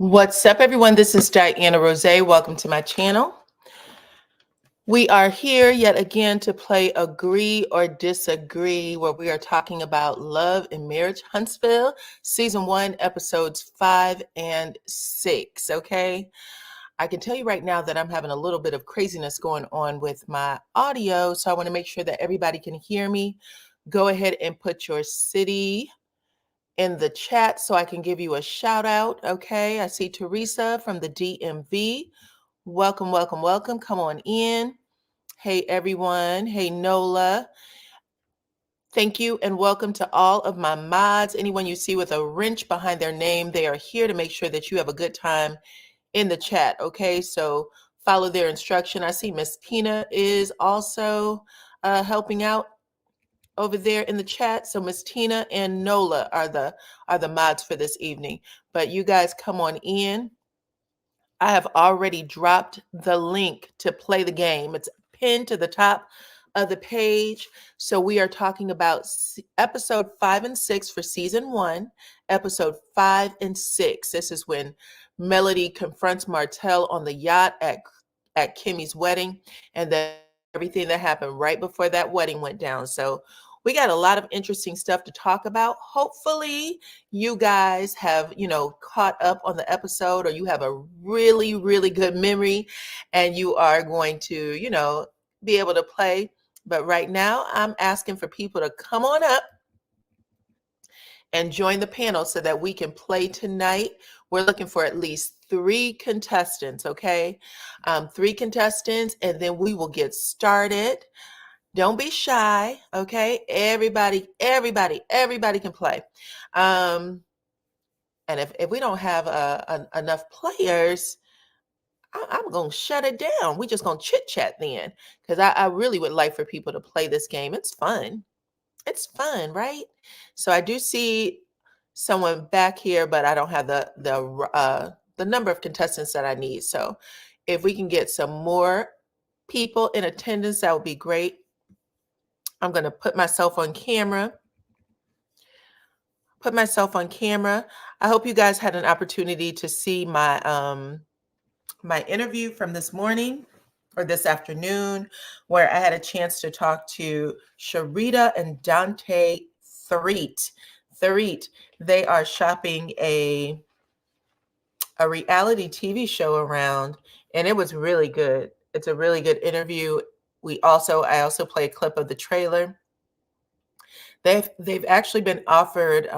What's up, everyone? This is Dyana Rozay. Welcome to my channel. We are here yet again to play Agree or Disagree, where we are talking about love and marriage, Huntsville, Season 1, Episodes 5 and 6, okay? I can tell you right now that I'm having a little bit of craziness going on with my audio, so I want to make sure that everybody can hear me. Go ahead and put your city in the chat so I can give you a shout out. Okay, I see Teresa from the DMV. Welcome, welcome, welcome. Come on in. Hey, everyone. Hey, Nola. Thank you and welcome to all of my mods. Anyone you see with a wrench behind their name, they are here to make sure that you have a good time in the chat. Okay, so follow their instruction. I see Miss Tina is also helping out over there in the chat. So Miss Tina and Nola are the mods for this evening. But you guys come on in. I have already dropped the link to play the game. It's pinned to the top of the page. So we are talking about episode 5 and 6 for season 1, episode 5 and 6. This is when Melody confronts Martell on the yacht at Kimmy's wedding, and then everything that happened right before that wedding went down. So we got a lot of interesting stuff to talk about. Hopefully you guys have, caught up on the episode, or you have a really, really good memory and you are going to, be able to play. But right now I'm asking for people to come on up and join the panel so that we can play tonight. We're looking for at least 3 contestants, okay? 3 contestants, and then we will get started. Don't be shy, okay? Everybody can play. And if we don't have enough players, I'm going to shut it down. We're just going to chit chat then, because I really would like for people to play this game. It's fun. It's fun, right? So I do see someone back here, but I don't have the number of contestants that I need. So if we can get some more people in attendance, that would be great. I'm going to put myself on camera. I hope you guys had an opportunity to see my my interview from this morning or this afternoon, where I had a chance to talk to Sharita and Dante Thareet. They are shopping a reality TV show around, and it was really good. It's a really good interview. I also play a clip of the trailer. They've actually been offered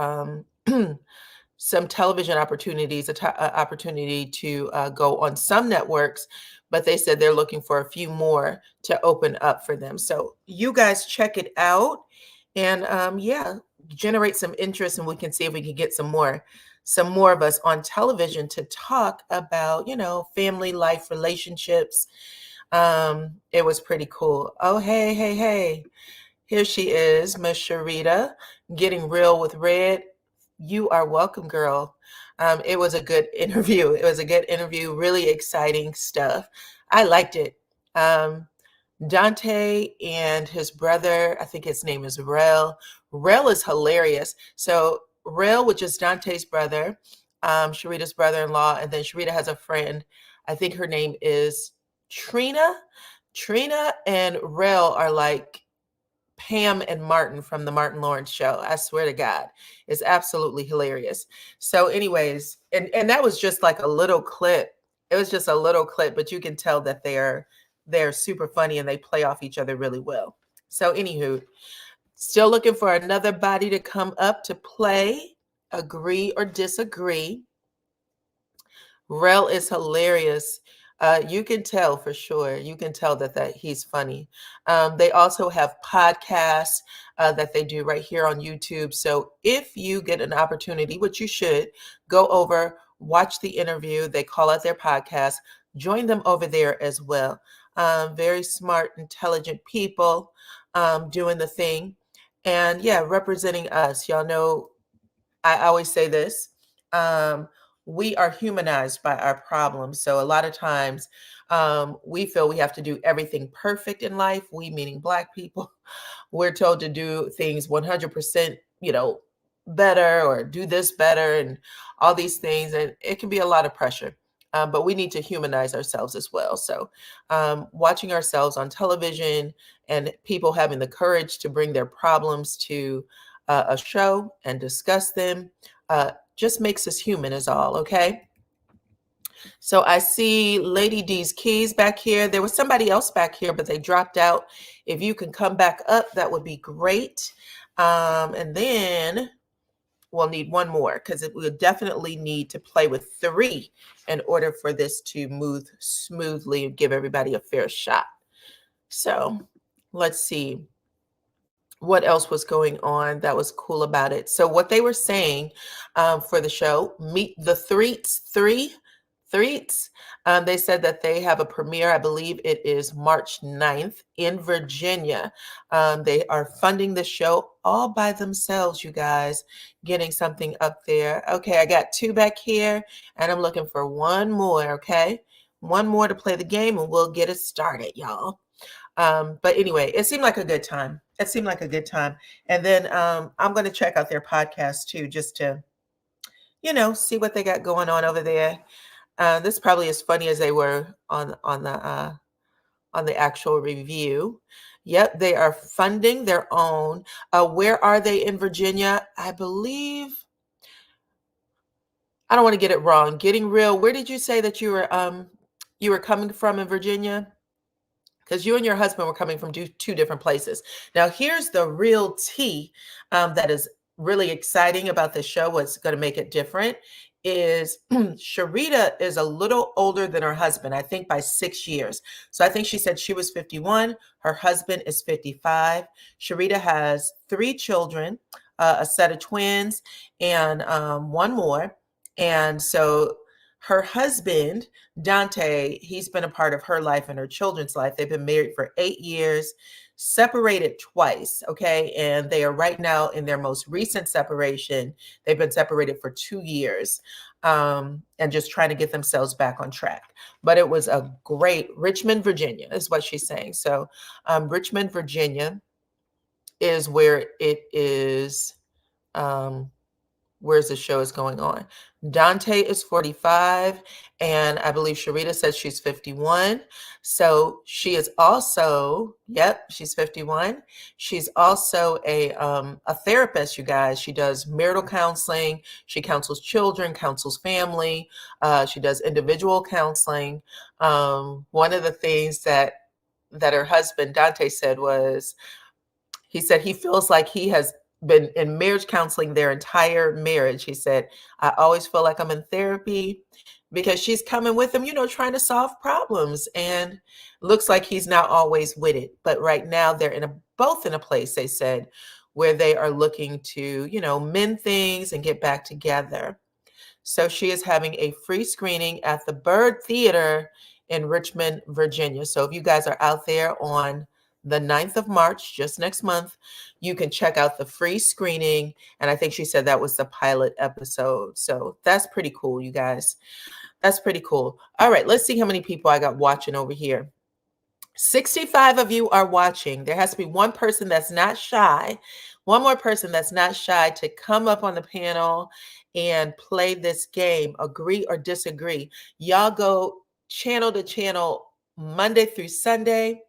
some television opportunities, opportunity to go on some networks, but they said they're looking for a few more to open up for them. So you guys check it out, and generate some interest, and we can see if we can get some more of us on television to talk about, family life, relationships. It was pretty cool. Oh, hey. Here she is, Miss Sharita, getting real with Red. You are welcome, girl. It was a good interview. Really exciting stuff. I liked it. Dante and his brother, I think his name is Rel. Rel is hilarious. So Rel, which is Dante's brother, Sharita's brother-in-law, and then Sharita has a friend. I think her name is Trina. Trina and Rel are like Pam and Martin from the Martin Lawrence show. I swear to God, it's absolutely hilarious. So anyways, and that was just like a little clip. It was just a little clip, but you can tell that they're super funny and they play off each other really well. So anywho, still looking for another body to come up to play Agree or Disagree. Rel is hilarious. You can tell for sure. You can tell that he's funny. They also have podcasts that they do right here on YouTube. So if you get an opportunity, which you should, go over, watch the interview. They call out their podcast. Join them over there as well. Very smart, intelligent people doing the thing. And yeah, representing us. Y'all know, I always say this. We are humanized by our problems. So a lot of times we feel we have to do everything perfect in life. We, meaning Black people, we're told to do things 100%, better or do this better and all these things. And it can be a lot of pressure. But we need to humanize ourselves as well. So watching ourselves on television and people having the courage to bring their problems to a show and discuss them just makes us human is all, okay? So I see Lady D's keys back here. There was somebody else back here, but they dropped out. If you can come back up, that would be great. And then we'll need one more because we'll definitely need to play with 3 in order for this to move smoothly and give everybody a fair shot. So let's see what else was going on that was cool about it. So what they were saying for the show, Meet the Threats. They said that they have a premiere. I believe it is March 9th in Virginia. They are funding the show all by themselves, you guys, getting something up there. Okay, I got 2 back here, and I'm looking for one more, okay? One more to play the game, and we'll get it started, y'all. But anyway, it seemed like a good time. It seemed like a good time. And then I'm going to check out their podcast too, just to, see what they got going on over there. This is probably as funny as they were on the actual review. Yep, they are funding their own. Where are they in Virginia? I believe. I don't want to get it wrong. Getting Real. Where did you say that you were coming from in Virginia? Because you and your husband were coming from 2 different places. Now, here's the real tea that is really exciting about the show. What's going to make it different is Sharita is a little older than her husband, I think by 6 years. So I think she said she was 51. Her husband is 55. Sharita has 3 children, a set of twins, and one more. And so her husband, Dante, he's been a part of her life and her children's life. They've been married for 8 years, separated twice, okay? And they are right now in their most recent separation. They've been separated for 2 years and just trying to get themselves back on track. But it was a great, Richmond, Virginia is what she's saying. So Richmond, Virginia is where it is. Where's the show is going on. Dante is 45, and I believe Sharita says she's 51. So she is also, she's 51. She's also a therapist, you guys. She does marital counseling. She counsels children, counsels family. She does individual counseling. One of the things that her husband, Dante, said was, he said he feels like he has been in marriage counseling their entire marriage. He said, I always feel like I'm in therapy because she's coming with him, trying to solve problems. And looks like he's not always with it. But right now they're both in a place, they said, where they are looking to, mend things and get back together. So she is having a free screening at the Bird Theater in Richmond, Virginia. So if you guys are out there on the 9th of March, just next month, you can check out the free screening. And I think she said that was the pilot episode. So that's pretty cool, you guys. That's pretty cool. All right, let's see how many people I got watching over here. 65 of you are watching. There has to be one person that's not shy, one more person that's not shy to come up on the panel and play this game, agree or disagree. Y'all go channel to channel Monday through Sunday.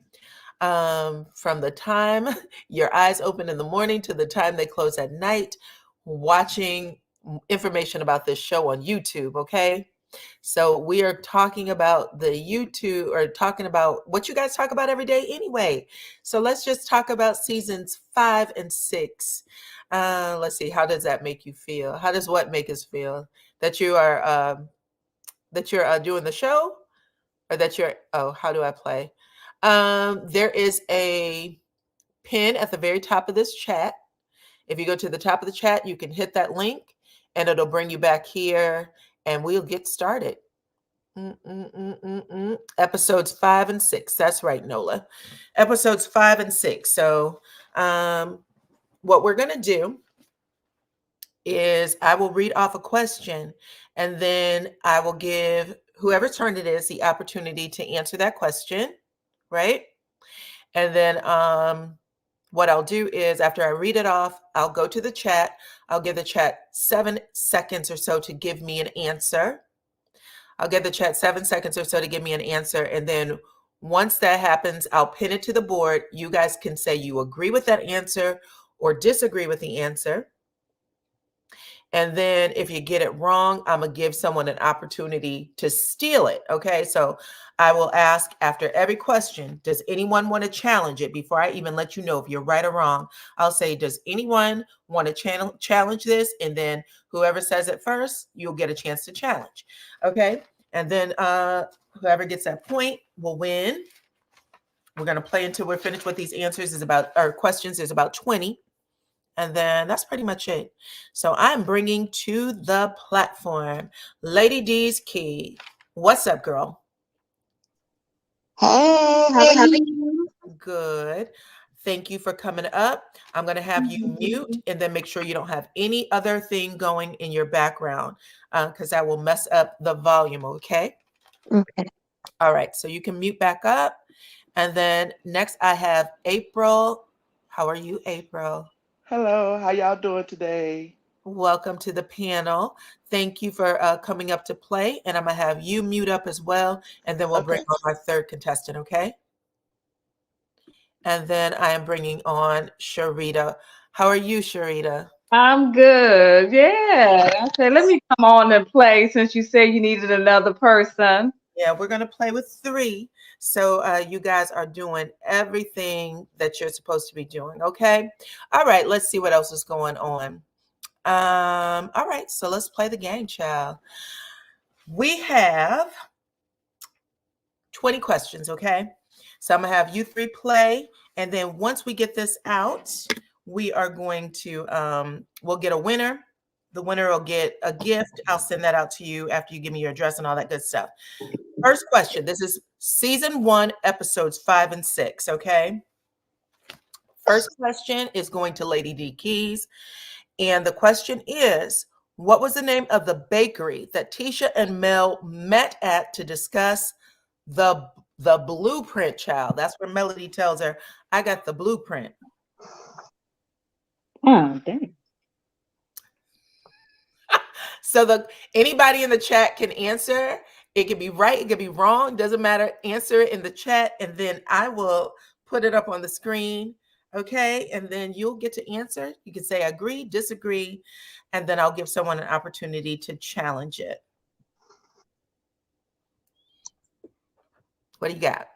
From the time your eyes open in the morning to the time they close at night, watching information about this show on YouTube, okay? So we are talking about the YouTube, or talking about what you guys talk about every day anyway. So let's just talk about seasons 5 and 6. Let's see, how does that make you feel? How does what make us feel? That you are doing the show, or that you're, how do I play? There is a pin at the very top of this chat. If you go to the top of the chat, you can hit that link and it'll bring you back here and we'll get started. Episodes 5 and 6. That's right, Nola. Episodes 5 and 6. So what we're going to do is I will read off a question and then I will give whoever's turn it is the opportunity to answer that question. Right? And then what I'll do is after I read it off, I'll go to the chat. I'll give the chat 7 seconds or so to give me an answer. I'll give the chat 7 seconds or so to give me an answer. And then once that happens, I'll pin it to the board. You guys can say you agree with that answer or disagree with the answer. And then if you get it wrong, I'm going to give someone an opportunity to steal it. Okay. So I will ask after every question, does anyone want to challenge it? Before I even let you know if you're right or wrong, I'll say, does anyone want to challenge this? And then whoever says it first, you'll get a chance to challenge. Okay. And then whoever gets that point will win. We're going to play until we're finished with these answers. Questions is about 20. And then that's pretty much it. So I'm bringing to the platform Lady D's Key. What's up, girl? Hey, how are you? Good. Thank you for coming up. I'm going to have you mute and then make sure you don't have any other thing going in your background because that will mess up the volume, okay? Okay. All right. So you can mute back up. And then next I have April. How are you, April? Hello, how y'all doing today? Welcome to the panel. Thank you for coming up to play. And I'm going to have you mute up as well. And then we'll bring on our third contestant, okay? And then I am bringing on Sharita. How are you, Sharita? I'm good. Yeah. I said, let me come on and play since you said you needed another person. Yeah, we're going to play with 3. So you guys are doing everything that you're supposed to be doing, okay? All right, let's see what else is going on. All right, so let's play the game, child. We have 20 questions, okay? So I'm going to have you 3 play. And then once we get this out, we are going to, we'll get a winner. The winner will get a gift. I'll send that out to you after you give me your address and all that good stuff. First question. This is season 1, episodes 5 and 6, okay? First question is going to Lady D Keys. And the question is, what was the name of the bakery that Tisha and Mel met at to discuss the blueprint, child? That's where Melody tells her, I got the blueprint. Oh, dang. So anybody in the chat can answer. It could be right, it could be wrong, doesn't matter. Answer it in the chat, and then I will put it up on the screen. Okay, and then you'll get to answer. You can say agree, disagree, and then I'll give someone an opportunity to challenge it. What do you got?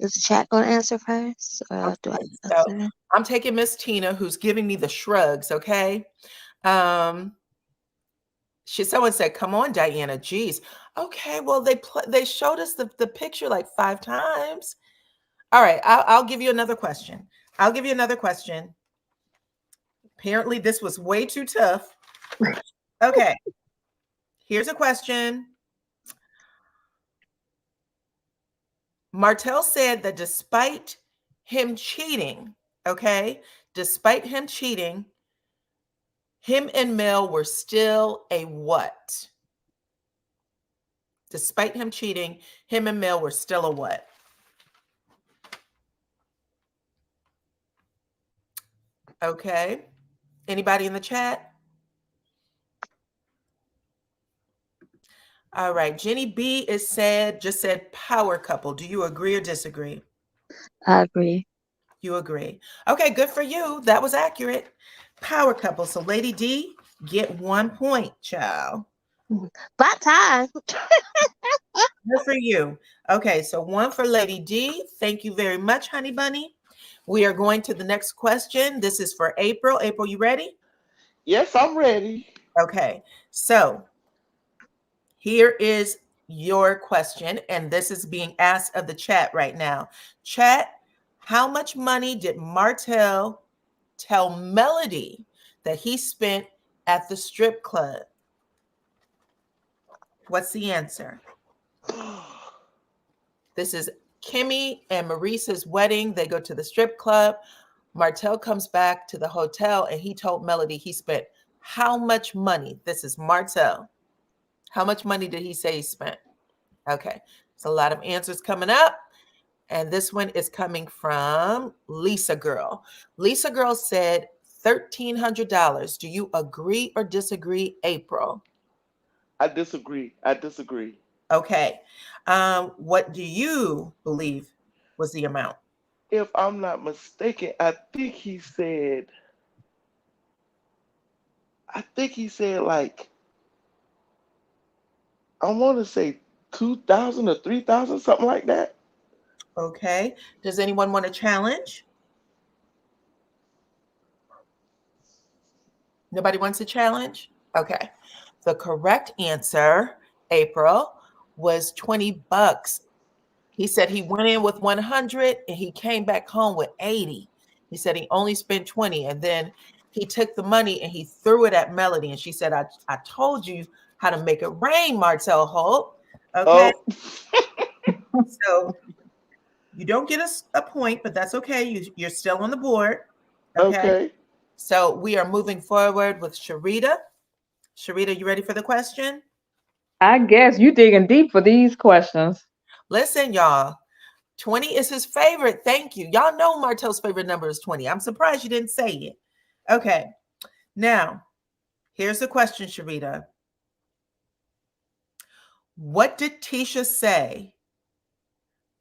Is the chat going to answer first? Or do I answer? I'm taking Miss Tina, who's giving me the shrugs, okay? Someone said, come on, Diana, geez. Okay, well, they showed us the picture like 5 times. All right, I'll give you another question. Apparently, this was way too tough. Okay, here's a question. Martell said that despite him cheating, him and Mel were still a what? Despite him cheating, him and Mel were still a what? Okay. Anybody in the chat? All right. Jenny B just said power couple. Do you agree or disagree? I agree. You agree. Okay, good for you. That was accurate. Power couple. So Lady D, get 1 point, child. About time. Good for you. Okay, so 1 for Lady D. Thank you very much, honey bunny. We are going to the next question. This is for April. April, you ready? Yes, I'm ready. Okay, so here is your question, and this is being asked of the chat right now. Chat, how much money did Martell tell Melody that he spent at the strip club? What's the answer? This is Kimmy and Maurice's wedding. They go to the strip club. Martell comes back to the hotel and he told Melody he spent how much money? This is Martell. How much money did he say he spent? Okay, so a lot of answers coming up. And this one is coming from Lisa Girl. Lisa Girl said $1,300. Do you agree or disagree, April? I disagree. I disagree. Okay. What do you believe was the amount? If I'm not mistaken, I think he said like, I want to say 2,000 or 3,000, something like that. Okay. Does anyone want to challenge? Nobody wants a challenge? Okay. The correct answer, April, was 20 bucks. He said he went in with 100 and he came back home with 80. He said he only spent 20 and then he took the money and he threw it at Melody. And she said, I told you how to make it rain, Martell Holt. Okay. Oh, So you don't get a point, but that's okay. You're still on the board. Okay. okay. So we are moving forward with Sharita. Sharita, you ready for the question? I guess you digging deep for these questions. Listen, y'all. 20 is his favorite. Thank you. Y'all know Martell's favorite number is 20. I'm surprised you didn't say it. Okay. Now, here's the question, Sharita. What did Tisha say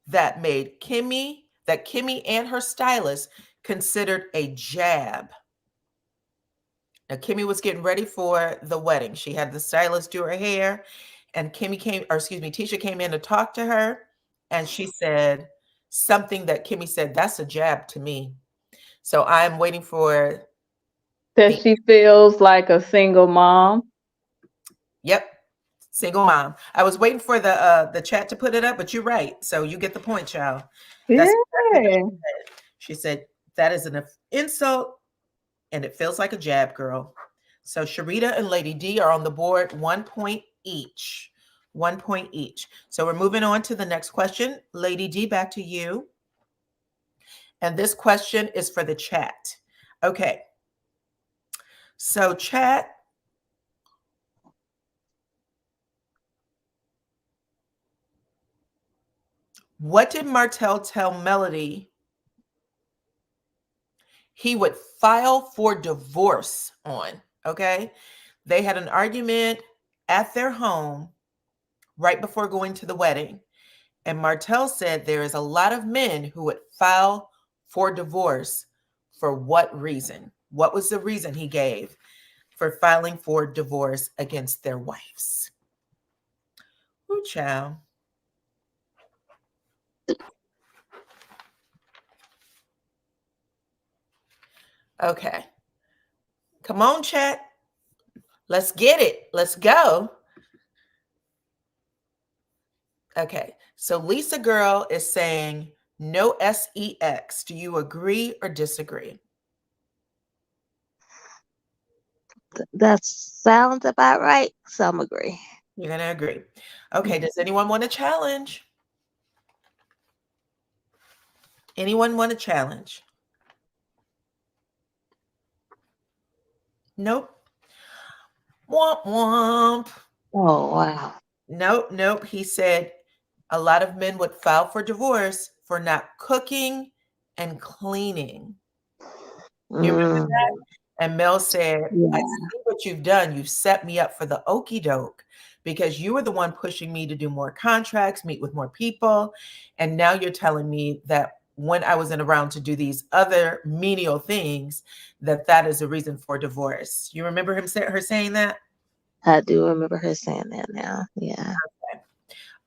that Kimmy and her stylist considered a jab? Now, Kimmy was getting ready for the wedding. She had the stylist do her hair, and Tisha came in to talk to her, and she said something that Kimmy said, that's a jab to me. So I'm waiting for That she feels like a single mom. Yep, single mom. I was waiting for the chat to put it up, but you're right. So you get the point, child. That's exactly what she said. That is an insult, and it feels like a jab, girl. So Sharita and Lady D are on the board, 1 point each. 1 point each. So we're moving on to the next question. Lady D, back to you. And this question is for the chat. Okay. So chat, what did Martell tell Melody he would file for divorce on? Okay. They had an argument at their home right before going to the wedding. And Martell said there is a lot of men who would file for divorce. For what reason? What was the reason he gave for filing for divorce against their wives? Ooh, child. Okay. Come on, chat. Let's get it. Let's go. Okay. So Lisa Girl is saying no sex. Do you agree or disagree? That sounds about right. Some agree. You're going to agree. Okay. Does anyone want a challenge? Anyone want a challenge? Nope. Womp womp. Oh, wow. Nope. He said a lot of men would file for divorce for not cooking and cleaning. You remember that? And Mel said, Yeah. I see what you've done. You've set me up for the okie doke because you were the one pushing me to do more contracts, meet with more people. And now you're telling me that when I wasn't around to do these other menial things, that is a reason for divorce. You remember her saying that? I do remember her saying that now. Yeah. Okay.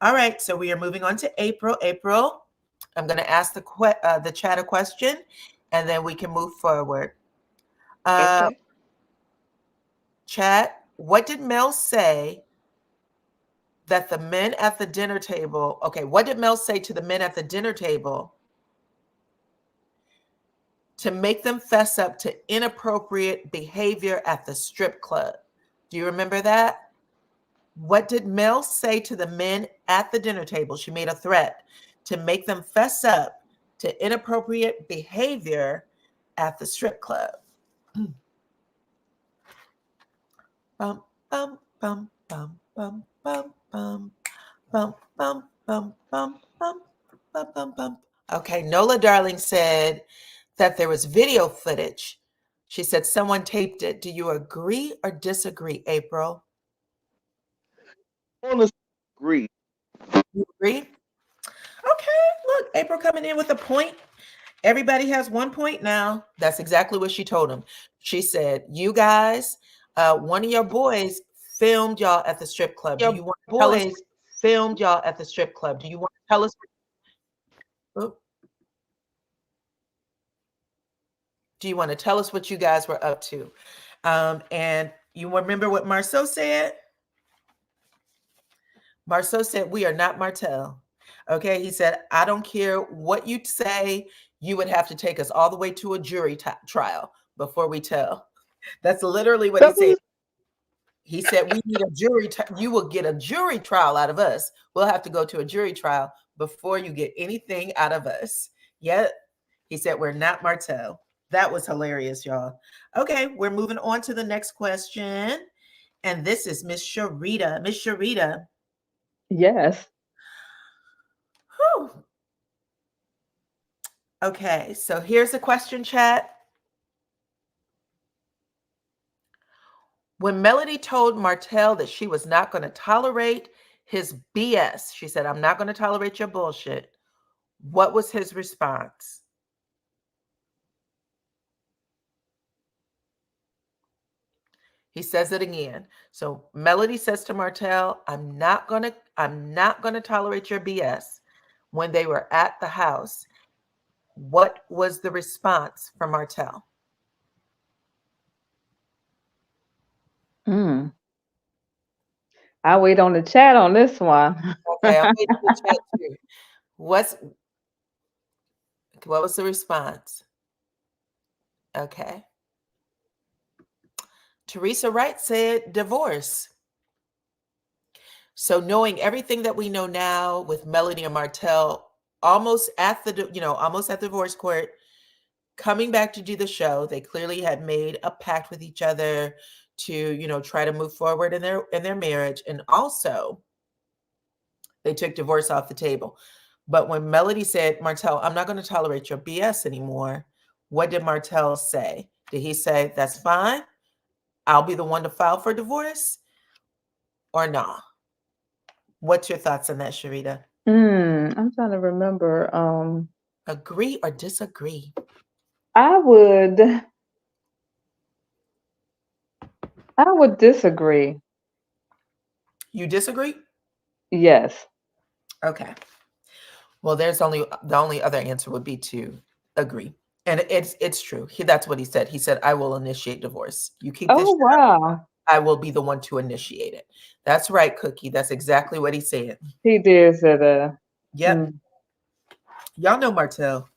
All right. So we are moving on to April. April, I'm going to ask the chat a question, and then we can move forward. Okay. Chat, what did Mel say that the men at the dinner table, what did Mel say to the men at the dinner table to make them fess up to inappropriate behavior at the strip club? Do you remember that? What did Mel say to the men at the dinner table? She made a threat to make them fess up to inappropriate behavior at the strip club. Bum, bum, bum, bum, bum, bum, bum, bum, bum, bum, bum, bum, bum, bum, bum. Okay, Nola Darling said that there was video footage. She said someone taped it. Do you agree or disagree, April? On the agree. You agree? Okay, look, April coming in with a point. Everybody has 1 point now. That's exactly what she told him. She said, you guys, one of your boys filmed y'all at the strip club. Do you want to tell us? Filmed y'all at the strip club. Do you want to tell us? Oh, do you want to tell us what you guys were up to? And you remember what Marceau said? Marceau said, we are not Martell. Okay, he said, I don't care what you say. You would have to take us all the way to a jury trial before we tell. That's literally what he said. He said, we need a jury. You will get a jury trial out of us. We'll have to go to a jury trial before you get anything out of us. Yet, he said, we're not Martell. That was hilarious, y'all. Okay, we're moving on to the next question. And this is Miss Sharita. Miss Sharita. Yes. Whew. Okay, so here's the question, chat. When Melody told Martell that she was not going to tolerate his BS, she said, I'm not going to tolerate your bullshit. What was his response? He says it again. So Melody says to Martell, I'm not going to tolerate your BS. When they were at the house, what was the response from Martell? I'll wait on the chat on this one. Okay, I'm waiting for the chat too. What was the response? Okay. Teresa Wright said divorce. So knowing everything that we know now with Melody and Martell, almost at the divorce court, coming back to do the show, they clearly had made a pact with each other to, try to move forward in their marriage. And also they took divorce off the table. But when Melody said, Martell, I'm not going to tolerate your BS anymore, what did Martell say? Did he say, that's fine, I'll be the one to file for divorce, or nah? What's your thoughts on that, Sharita? I'm trying to remember. Agree or disagree? I would disagree. You disagree? Yes. Okay. Well, the only other answer would be to agree. And it's true. That's what he said. He said, I will initiate divorce. You keep this. Oh, wow. I will be the one to initiate it. That's right, Cookie. That's exactly what he said. He did say that. Yep. Y'all know Martell.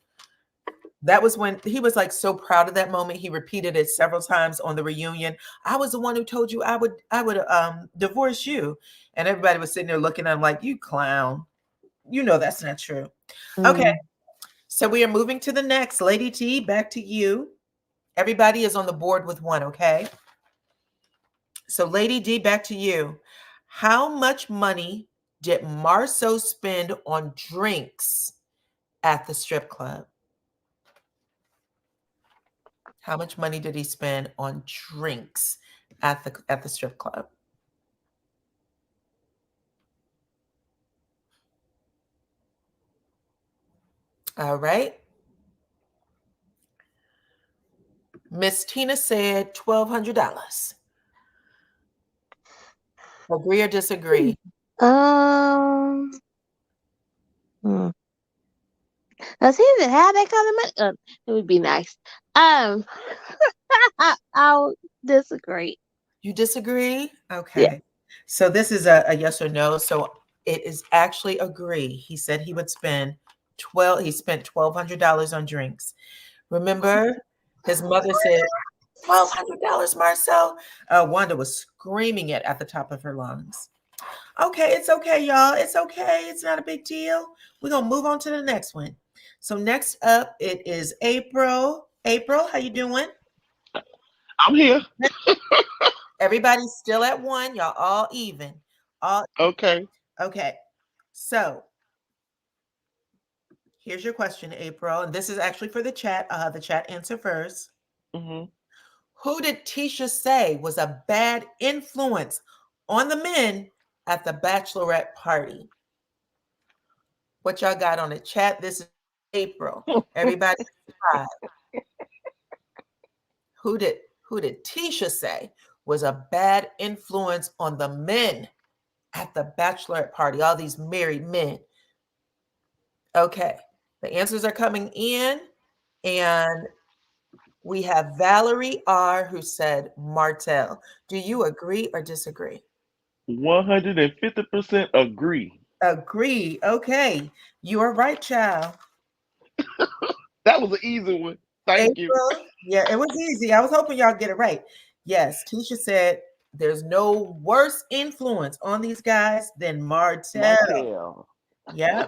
That was when he was like so proud of that moment. He repeated it several times on the reunion. I was the one who told you I would divorce you. And everybody was sitting there looking at him like, you clown. You know that's not true. Okay. So we are moving to the next. Lady T, back to you. Everybody is on the board with one, okay? So Lady D, back to you. How much money did Marceau spend on drinks at the strip club? How much money did he spend on drinks at the strip club? All right. Miss Tina said $1,200. Agree or disagree? Does he even have that kind of money? It would be nice. I'll disagree. You disagree? Okay. Yeah. So this is a yes or no. So it is actually agree. He said he would spend he spent $1,200 on drinks. Remember, his mother said, $1,200, Marcel. Wanda was screaming it at the top of her lungs. Okay, it's okay, y'all. It's okay. It's not a big deal. We're going to move on to the next one. So next up, it is April. April, how you doing? I'm here. Everybody's still at one. Y'all all even. Okay. Okay. So here's your question, April. And this is actually for the chat. I'll have the chat answer first. Mm-hmm. Who did Tisha say was a bad influence on the men at the bachelorette party? What y'all got on the chat? This is April. Everybody, who did Tisha say was a bad influence on the men at the bachelorette party? All these married men. Okay, the answers are coming in, and we have Valerie R. who said Martell. Do you agree or disagree? 150% agree. Agree. Okay, you are right, child. That was an easy one. Thank you. April, yeah, it was easy. I was hoping y'all get it right. Yes, Tisha said there's no worse influence on these guys than Martell. Martell. Yeah,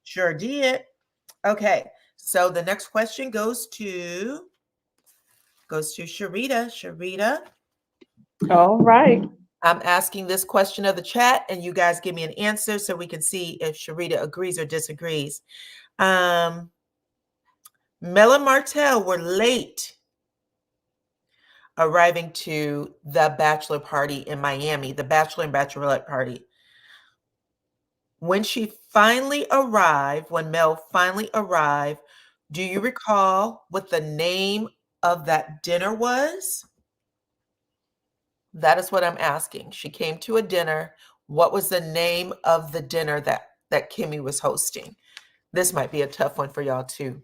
sure did. Okay, so the next question goes to Sharita. Sharita, All right. I'm asking this question of the chat, and you guys give me an answer so we can see if Sharita agrees or disagrees. Mel and Martell were late arriving to the bachelor party in Miami, the bachelor and bachelorette party. When Mel finally arrived, do you recall what the name of that dinner was? That is what I'm asking. She came to a dinner. What was the name of the dinner that Kimmy was hosting? This might be a tough one for y'all too.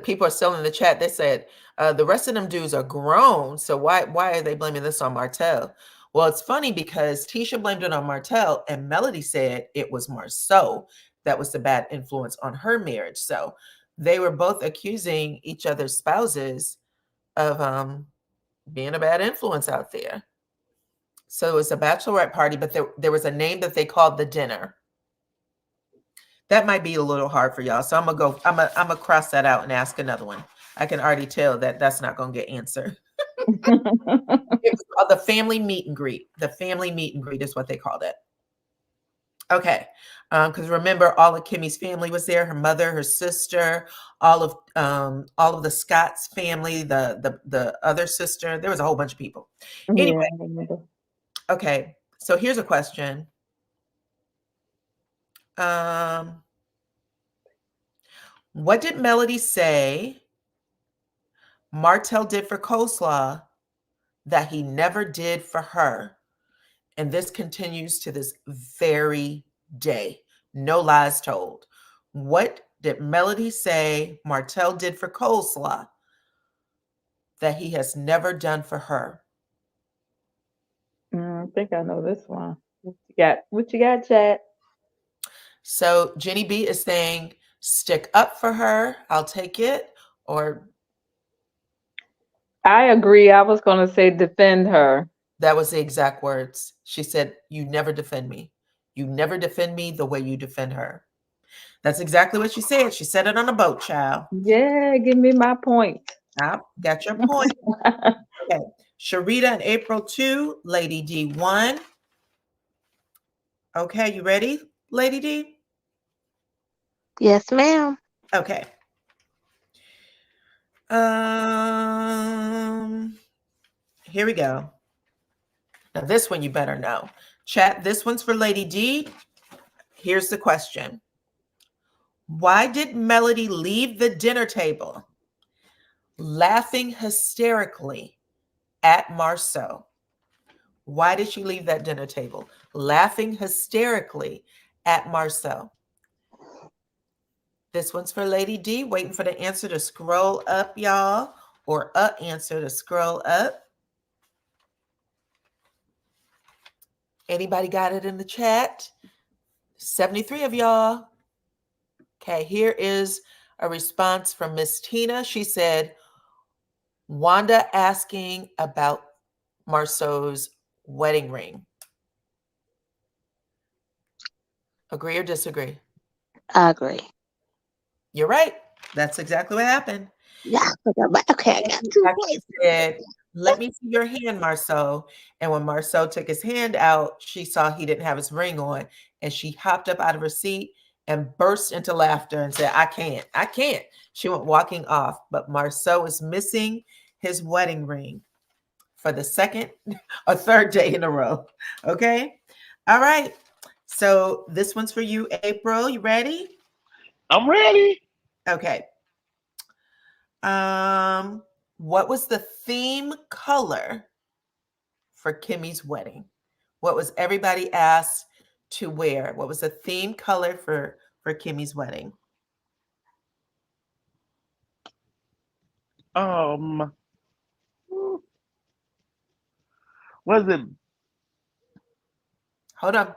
People are still in the chat. They said the rest of them dudes are grown, so why are they blaming this on Martell? Well, it's funny because Tisha blamed it on Martell, and Melody said it was Marceau that was the bad influence on her marriage. So they were both accusing each other's spouses of being a bad influence out there. So it was a bachelorette party, but there was a name that they called the dinner. That might be a little hard for y'all. So I'm gonna cross that out and ask another one. I can already tell that that's not gonna get answered. It was called the family meet and greet. The family meet and greet is what they called it. Okay, because remember, all of Kimmy's family was there. Her mother, her sister, all of the Scott's family, the other sister. There was a whole bunch of people. Anyway, Yeah, I remember. okay. So here's a question. What did Melody say Martell did for coleslaw that he never did for her? And this continues to this very day. No lies told. What did Melody say Martell did for coleslaw that he has never done for her? I think I know this one. What you got, chat? So Jenny B is saying, stick up for her. I'll take it. Or I agree. I was going to say defend her. that was the exact words. She said, you never defend me. You never defend me the way you defend her. That's exactly what she said. She said it on a boat, child. Yeah, give me my point. I got your point. Okay. Sharita and April 2, Lady D 1. Okay, you ready, Lady D? Yes, ma'am. Okay. Here we go. Now this one you better know. Chat, this one's for Lady D. Here's the question. Why did Melody leave the dinner table laughing hysterically at Marceau? Why did she leave that dinner table laughing hysterically at Marceau? This one's for Lady D. Waiting for the answer to scroll up, y'all, or answer to scroll up. Anybody got it in the chat? 73 of y'all. Okay, here is a response from Miss Tina. She said, Wanda asking about Marceau's wedding ring. Agree or disagree? I agree. You're right. That's exactly what happened. Yeah. Okay, I got 2 She points. said, let me see your hand, Marceau. And when Marceau took his hand out, she saw he didn't have his ring on. And she hopped up out of her seat and burst into laughter and said, I can't, I can't. She went walking off. But Marceau is missing his wedding ring for the second or third day in a row. Okay. All right. So this one's for you, April. You ready? I'm ready. Okay. What was the theme color for Kimmy's wedding? What was everybody asked to wear? What was the theme color for Kimmy's wedding? Um, was it? Hold on.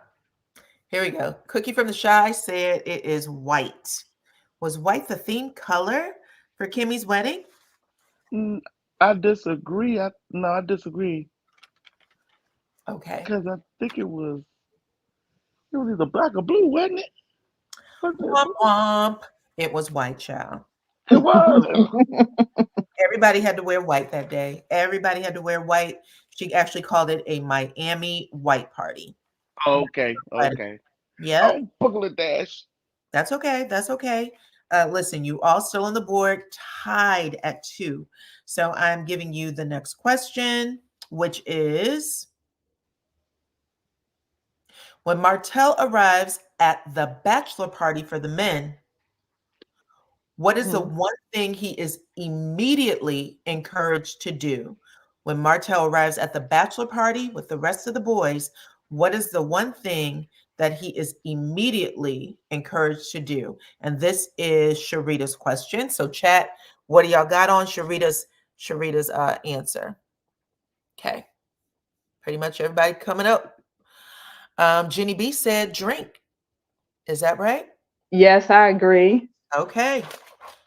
Here we go. Cookie from the Shy said it is white. Was white the theme color for Kimmy's wedding? I disagree. I disagree Okay. because I think it was either black or blue, wasn't it? Wasn't it Womp blue? womp. It was white, child. It was. Everybody had to wear white that day. Everybody had to wear white. She actually called it a Miami white party. Okay. Okay. Yep. Oh, Bangladesh. That's okay. That's okay. Listen, you all still on the board, tied at 2. So I'm giving you the next question, which is when Martell arrives at the bachelor party for the men, what is the one thing he is immediately encouraged to do? When Martell arrives at the bachelor party with the rest of the boys, what is the one thing that he is immediately encouraged to do? And this is Sharita's question. So chat, what do y'all got on Sharita's answer? Okay. Pretty much everybody coming up. Jenny B said drink. Is that right? Yes, I agree. Okay.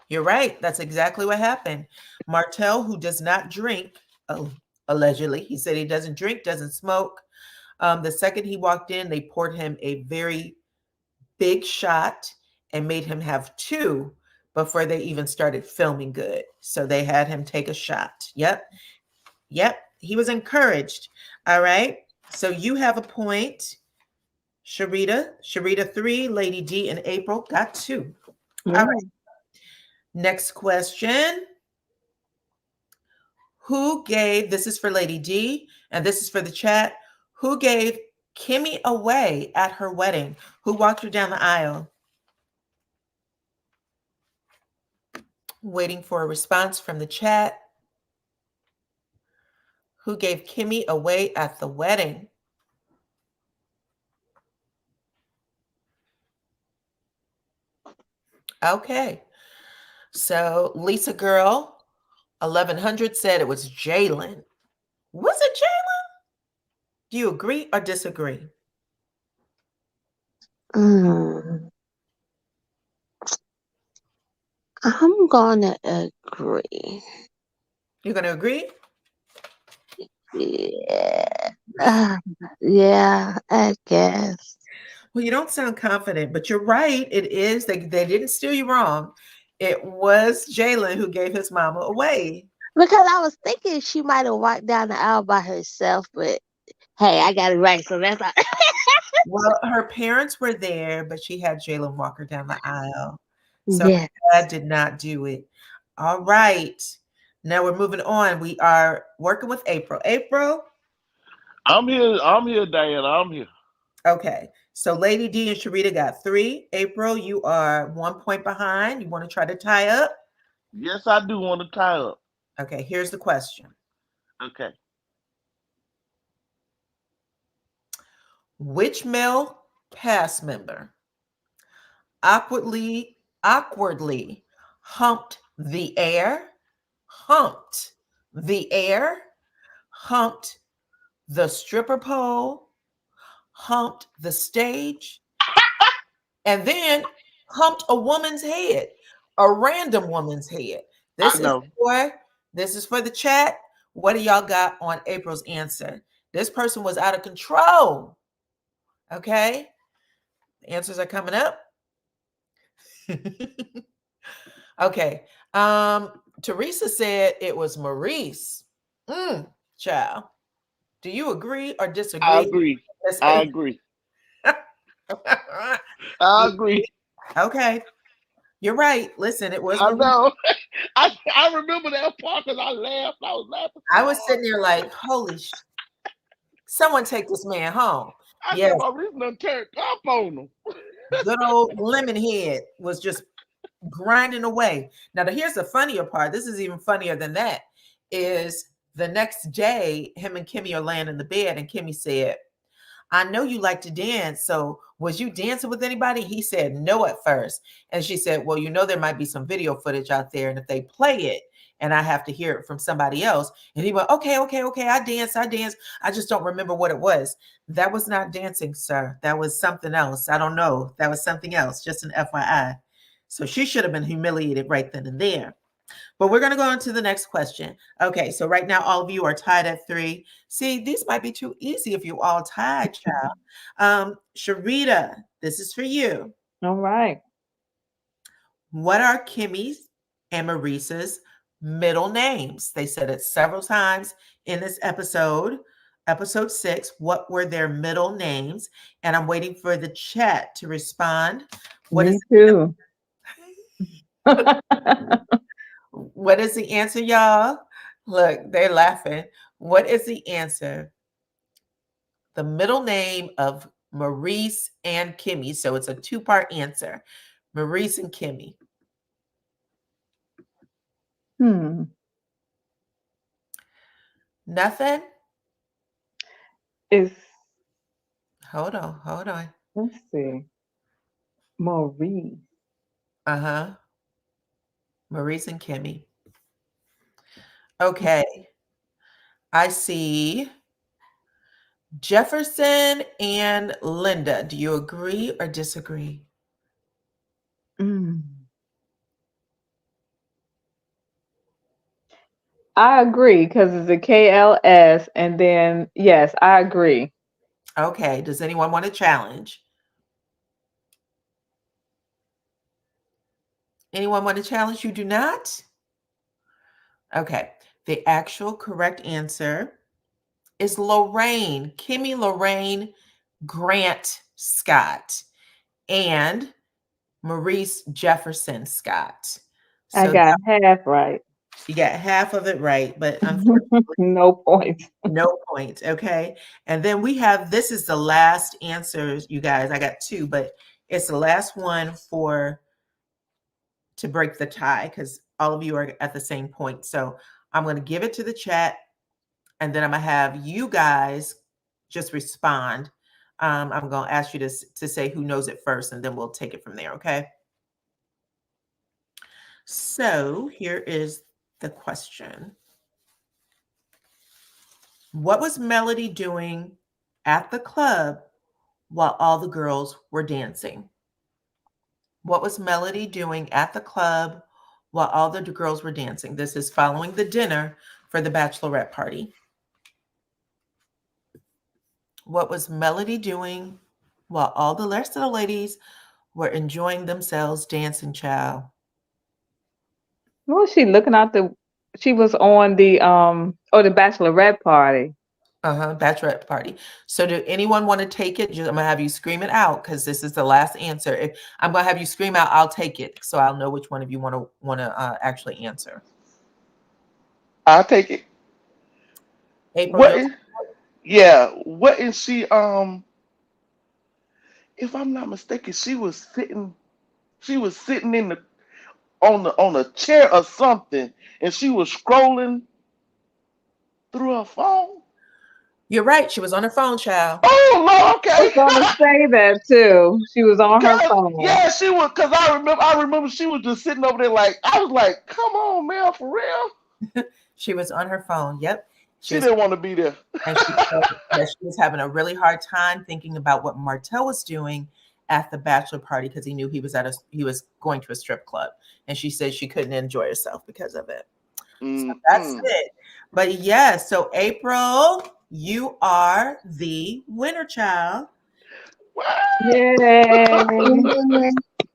You're right. That's exactly what happened. Martell, who does not drink, allegedly, he said he doesn't drink, doesn't smoke. The second he walked in, they poured him a very big shot and made him have 2 before they even started filming good. So they had him take a shot. Yep. He was encouraged. All right. So you have a point. Sharita 3, Lady D and April got 2. All right. Next question. Who gave, this is for Lady D, and this is for the chat, who gave Kimmy away at her wedding? Who walked her down the aisle? Waiting for a response from the chat. Who gave Kimmy away at the wedding? Okay. So Lisa Girl, 1100 said it was Jalen. Was it Jalen? Do you agree or disagree? I'm gonna agree. You're going to agree? Yeah. Yeah, I guess. Well, you don't sound confident, but you're right. It is. They didn't steer you wrong. It was Jalen who gave his mama away. Because I was thinking she might have walked down the aisle by herself, but hey, I got it right, so that's all. Well, her parents were there, but she had Jalen walk her down the aisle. So Yeah. her dad did not do it. All right. Now we're moving on. We are working with April. April? I'm here, Diana. I'm here. Okay. So Lady D and Sharita got 3. April, you are 1 point behind. You want to try to tie up? Yes, I do want to tie up. Okay, here's the question. Okay. Which male cast member awkwardly humped the air, humped the air, humped the stripper pole, humped the stage, and then humped a woman's head, a random woman's head? I know. This is for the chat. What do y'all got on April's answer? This person was out of control. Okay. The answers are coming up. Okay. Teresa said it was Maurice. Child, do you agree or I disagree? agree. Miss I April? agree. I agree. Okay, you're right. Listen, it was I Marie. know. I remember that part because I laughed. I was laughing so I was hard. sitting there like, holy someone take this man home. I Yes, said my reason done turned up on them. good old lemon head was just grinding away. Now, here's the funnier part. This is even funnier than that. Is the next day, him and Kimmy are laying in the bed, and Kimmy said, I know you like to dance. So was you dancing with anybody? He said no at first. And she said, well, there might be some video footage out there. And if they play it and I have to hear it from somebody else. And he went, okay. I dance. I just don't remember what it was. That was not dancing, sir. That was something else. I don't know. That was something else. Just an FYI. So she should have been humiliated right then and there. But we're going to go on to the next question. Okay, so right now all of you are tied at 3. See, these might be too easy if you all tied, child. Sharita, this is for you. All right. What are Kimmy's and Maurice's middle names? They said it several times in this episode 6. What were their middle names? And I'm waiting for the chat to respond. Me too. What is the answer, y'all? Look, they're laughing. What is the answer? The middle name of Maurice and Kimmy. So it's a 2-part answer. Maurice and Kimmy. Nothing? It's Hold on. let's see. Maurice. Uh-huh. Maurice and Kimmy. Okay. I see Jefferson and Linda. Do you agree or disagree? I agree because it's a KLS, and then yes, I agree. Okay. Does anyone want to challenge? Anyone want to challenge? You do not? Okay. The actual correct answer is Lorraine, Kimmy Lorraine Grant Scott, and Maurice Jefferson Scott. I So got half right. you got half of it right, but unfortunately, No points. no point. Okay. And then we have, this is the last answers, you guys. I got 2, but it's the last one to break the tie because all of you are at the same point. So I'm going to give it to the chat, and then I'm going to have you guys just respond. I'm going to ask you to say who knows it first, and then we'll take it from there. Okay. So here is the question. What was Melody doing at the club while all the girls were dancing? What was Melody doing at the club while all the girls were dancing? This is following the dinner for the bachelorette party. What was Melody doing while all the rest of the ladies were enjoying themselves dancing, child? What was she looking out the? She was on the the bachelorette party. Bachelorette party. So do anyone want to take it? I'm gonna have you scream it out because this is the last answer. If I'm gonna have you scream out, I'll take it, so I'll know which one of you want to actually answer. I'll take it. April, What? Yeah. What is she? If I'm not mistaken, she was sitting. She was sitting in the on a chair or something, and she was scrolling through her phone. you're right. She was on her phone, child. Oh no, I was okay. gonna say that too. She was on her phone. Yeah, she was. Cause I remember she was just sitting over there. Like I was like, come on, man, for real. She was on her phone. Yep. She didn't want to be there. And she said that she was having a really hard time thinking about what Martell was doing at the bachelor party because he knew he was going to a strip club, and she said she couldn't enjoy herself because of it. So that's it. But yeah, so April, you are the winner, child. Yay!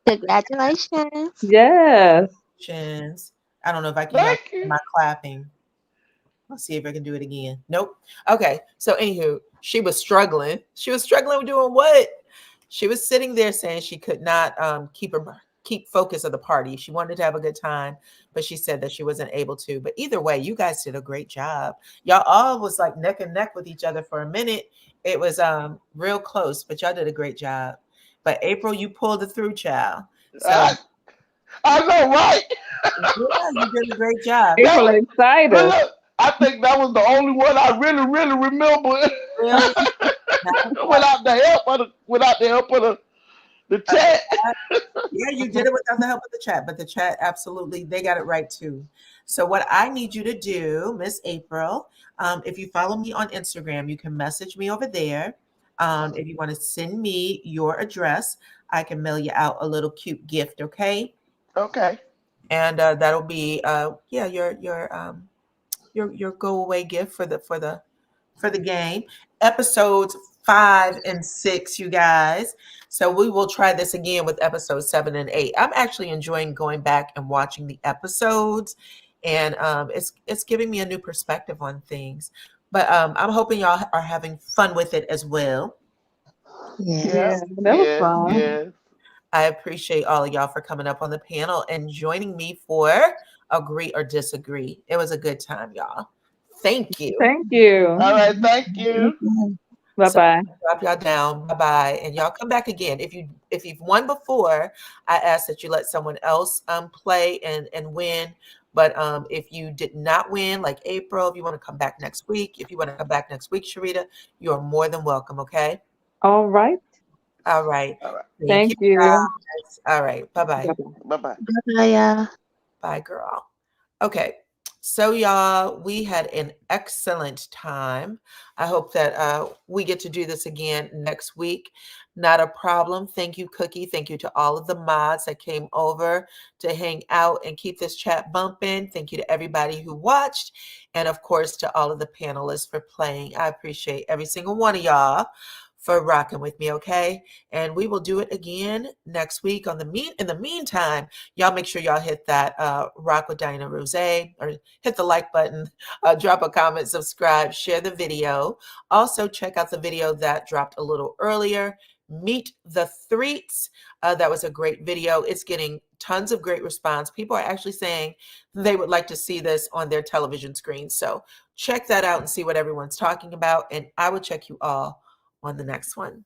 Congratulations. Yes. I don't know if I can hear my clapping. Let's see if I can do it again. Nope. Okay. So anywho, she was struggling. She was struggling with doing what? She was sitting there saying she could not keep focus of the party. She wanted to have a good time, but she said that she wasn't able to. But either way, you guys did a great job. Y'all all was like neck and neck with each other for a minute. It was real close, but y'all did a great job. But April, you pulled it through, child. So I know, right? yeah, you did a great job. That People was, are excited. look, I think that was the only one I really, really remember. Really? Not the without the help of the chat. Yeah, you did it without the help of the chat, but the chat absolutely, they got it right too. So what I need you to do, Miss April, if you follow me on Instagram, you can message me over there. If you want to send me your address, I can mail you out a little cute gift, okay? Okay. And that'll be yeah, your go away gift for the game. Episodes 5 and 6, you guys. So we will try this again with episodes 7 and 8. I'm actually enjoying going back and watching the episodes, and it's giving me a new perspective on things. But I'm hoping y'all are having fun with it as well. Yeah. Yeah, Yes, that was yes, fun. yes. I appreciate all of y'all for coming up on the panel and joining me for Agree or Disagree. It was a good time, y'all. Thank you. Thank you. All right, thank you. Bye So bye. drop y'all down. Bye bye. And y'all come back again. If you've won before, I ask that you let someone else play and win. But if you did not win, like April, if you want to come back next week, if you want to come back next week, Sharita, you are more than welcome. Okay. All right. All right. All right. Thank you, Thank you. guys. All right. Bye bye. Bye-bye. Bye bye. Bye, y'all. Bye, girl. Okay. So, y'all, we had an excellent time. I hope that we get to do this again next week. Not a problem. Thank you, Cookie. Thank you to all of the mods that came over to hang out and keep this chat bumping. Thank you to everybody who watched. And of course, to all of the panelists for playing. I appreciate every single one of y'all for rocking with me, okay? And we will do it again next week. In the meantime, y'all make sure y'all hit that rock with Dyana Rozay, or hit the like button, drop a comment, subscribe, share the video. Also, check out the video that dropped a little earlier. Meet the Threats. That was a great video. It's getting tons of great response. People are actually saying they would like to see this on their television screen. So check that out and see what everyone's talking about. And I will check you all on the next one.